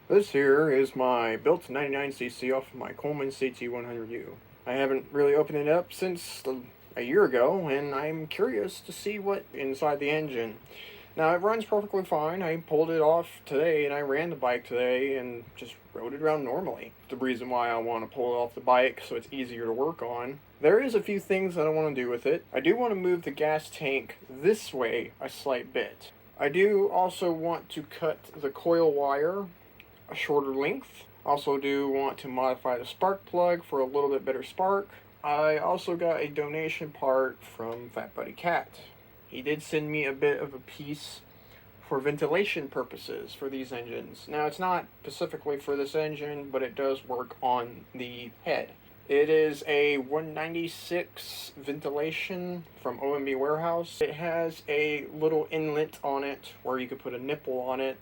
This here is my built 99cc off of my Coleman CT100U. I haven't really opened it up since a year ago, and I'm curious to see what inside the engine. Now, it runs perfectly fine. I pulled it off today, and I ran the bike today and just rode it around normally. The reason why I want to pull it off the bike so it's easier to work on. There is a few things that I want to do with it. I do want to move the gas tank this way a slight bit. I do also want to cut the coil wire a shorter length. Also do want to modify the spark plug for a little bit better spark. I also got a donation part from Fat Buddy Cat. He did send me a bit of a piece for ventilation purposes for these engines. Now, it's not specifically for this engine, but it does work on the head. It is a 196 ventilation from OMB Warehouse. It has a little inlet on it where you could put a nipple on it,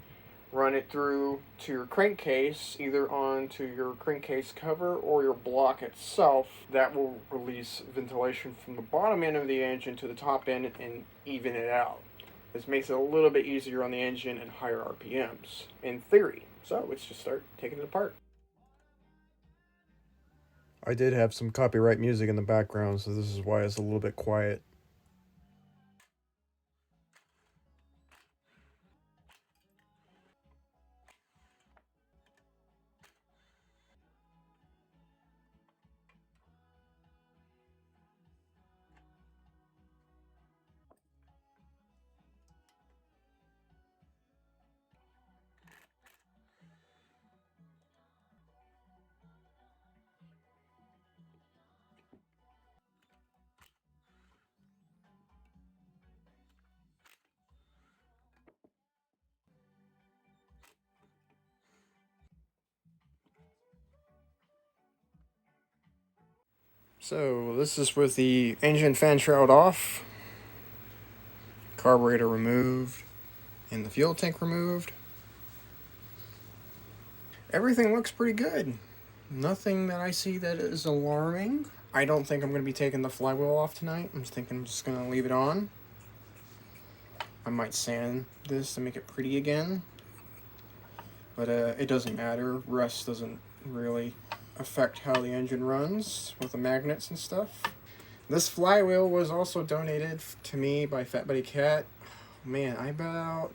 run it through to your crankcase, either onto your crankcase cover or your block itself. That will release ventilation from the bottom end of the engine to the top end and even it out. This makes it a little bit easier on the engine and higher RPMs, in theory. So let's just start taking it apart. I did have some copyright music in the background, so this is why it's a little bit quiet. So this is with the engine fan shroud off, carburetor removed, and the fuel tank removed. Everything looks pretty good. Nothing that I see that is alarming. I don't think I'm going to be taking the flywheel off tonight. I'm just going to leave it on. I might sand this to make it pretty again. But it doesn't matter. Rust doesn't really affect how the engine runs with the magnets and stuff. This flywheel was also donated to me by Fat Buddy Cat. Man, about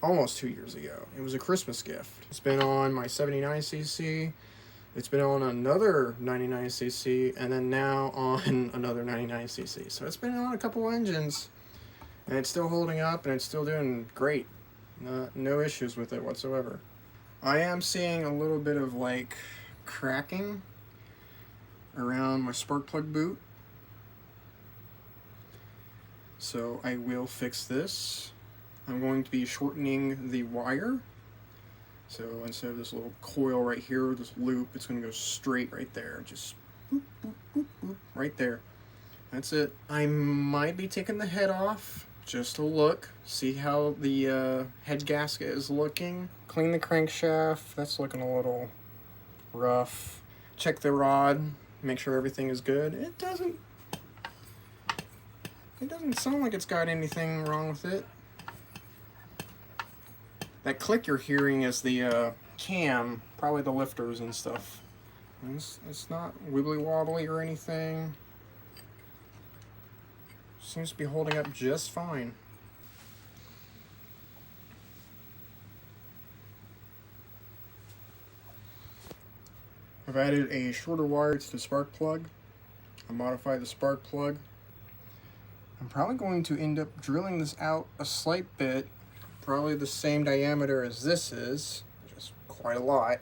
almost 2 years ago. It was a Christmas gift. It's been on my 79cc. It's been on another 99cc, and then now on another 99cc. So it's been on a couple engines, and it's still holding up, and it's still doing great. No issues with it whatsoever. I am seeing a little bit of like cracking around my spark plug boot. So I will fix this. I'm going to be shortening the wire. So instead of this little coil right here, this loop, it's going to go straight right there. Just boop, boop, boop, boop, right there. That's it. I might be taking the head off just to look, see how the head gasket is looking. Clean the crankshaft. That's looking a little rough. Check the rod, make sure everything is good. It doesn't sound like it's got anything wrong with it. That click you're hearing is the cam, probably the lifters and stuff. It's not wibbly wobbly or anything. Seems to be holding up just fine. I've added a shorter wire to the spark plug. I modified the spark plug. I'm probably going to end up drilling this out a slight bit, probably the same diameter as this is, which is quite a lot,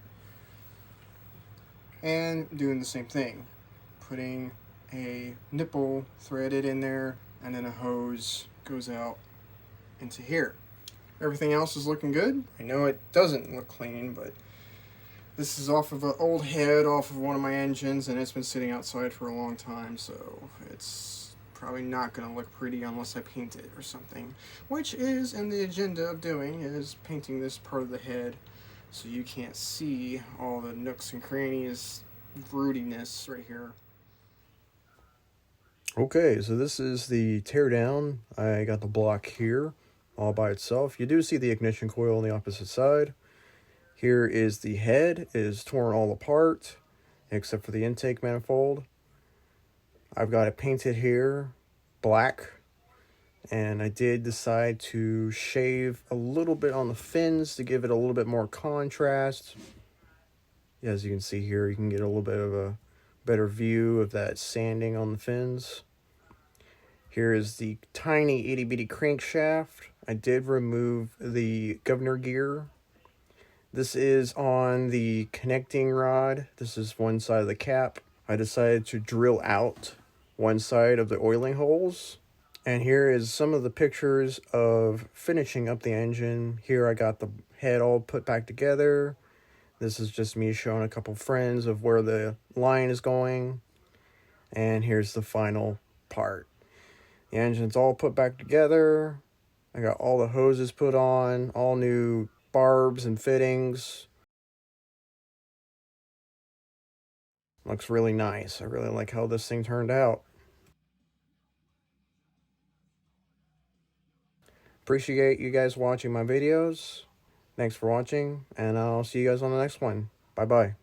and doing the same thing, putting a nipple threaded in there, and then a hose goes out into here. Everything else is looking good. I know it doesn't look clean, but this is off of an old head off of one of my engines, and it's been sitting outside for a long time, so it's probably not going to look pretty unless I paint it or something, which is in the agenda of doing, is painting this part of the head so you can't see all the nooks and crannies, rootiness right here. Okay, so this is the teardown. I got the block here all by itself. You do see the ignition coil on the opposite side. Here is the head. It is torn all apart, except for the intake manifold. I've got it painted here, black. And I did decide to shave a little bit on the fins to give it a little bit more contrast. As you can see here, you can get a little bit of a better view of that sanding on the fins. Here is the tiny itty bitty crankshaft. I did remove the governor gear. This is on the connecting rod. This is one side of the cap. I decided to drill out one side of the oiling holes. And here is some of the pictures of finishing up the engine. Here I got the head all put back together. This is just me showing a couple friends of where the line is going. And here's the final part. The engine's all put back together. I got all the hoses put on, all new barbs and fittings. Looks really nice. I really like how this thing turned out. Appreciate you guys watching my videos. Thanks for watching, and I'll see you guys on the next one. Bye-bye.